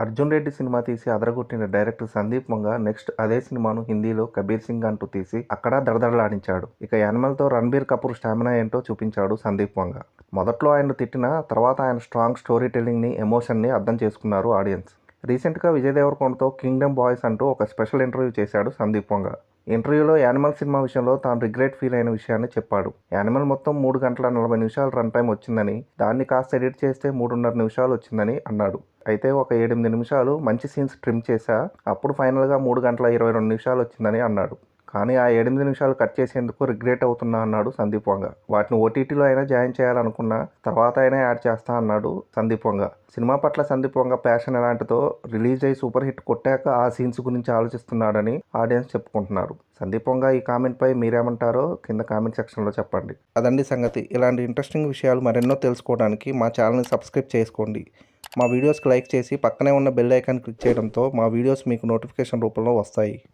Arjun Reddy cinema తీసి అదరగొట్టిన director Sandeep వంగ next అదే సినిమాను హిందీలో కబీర్ సింగ్ అంటూ తీసి అక్కడ దడదడలాడించాడు. ఇక యానిమల్తో రణబీర్ కపూర్ స్టామినా ఏంటో చూపించాడు సందీప్ వంగ. మొదట్లో ఆయన తిట్టిన తర్వాత ఆయన స్ట్రాంగ్ స్టోరీ టెల్లింగ్ని, ఎమోషన్ని అర్థం చేసుకున్నారు ఆడియన్స్. రీసెంట్గా విజయ్ దేవరకొండతో కింగ్డమ్ బాయ్స్ అంటూ ఒక స్పెషల్ ఇంటర్వ్యూ చేశాడు సందీప్ వంగ. ఇంటర్వ్యూలో యానిమల్ సినిమా విషయంలో తాను రిగ్రెట్ ఫీల్ అయిన విషయాన్ని చెప్పాడు. యానిమల్ మొత్తం 3 గంటల 40 నిమిషాలు రన్ టైం వచ్చిందని, దాన్ని కాస్త ఎడిట్ చేస్తే 3:30 నిమిషాలు వచ్చిందని అన్నాడు. అయితే ఒక 7-8 నిమిషాలు మంచి సీన్స్ ట్రిమ్ చేశా, అప్పుడు ఫైనల్గా 3 గంటల 22 నిమిషాలు వచ్చిందని అన్నాడు. కానీ ఆ 8 నిమిషాలు కట్ చేసేందుకు రిగ్రెట్ అవుతున్నా అన్నాడు సందీప్ వంగ. వాటిని ఓటీటీలో అయినా జాయిన్ చేయాలనుకున్నా, తర్వాత అయినా యాడ్ చేస్తా అన్నాడు సందీప్ వంగ. సినిమా పట్ల సందీప్ వంగ ప్యాషన్ ఎలాంటిదో రిలీజ్ అయ్యి సూపర్ హిట్ కొట్టాక ఆ సీన్స్ గురించి ఆలోచిస్తున్నాడని ఆడియన్స్ చెప్పుకుంటున్నారు. సందీప్ వంగ ఈ కామెంట్పై మీరేమంటారో కింద కామెంట్ సెక్షన్లో చెప్పండి. అదండి సంగతి. ఇలాంటి ఇంట్రెస్టింగ్ విషయాలు మరెన్నో తెలుసుకోవడానికి మా ఛానల్ని సబ్స్క్రైబ్ చేసుకోండి. మా వీడియోస్కి లైక్ చేసి పక్కనే ఉన్న బెల్ ఐకాన్ క్లిక్ చేయడంతో మా వీడియోస్ మీకు నోటిఫికేషన్ రూపంలో వస్తాయి.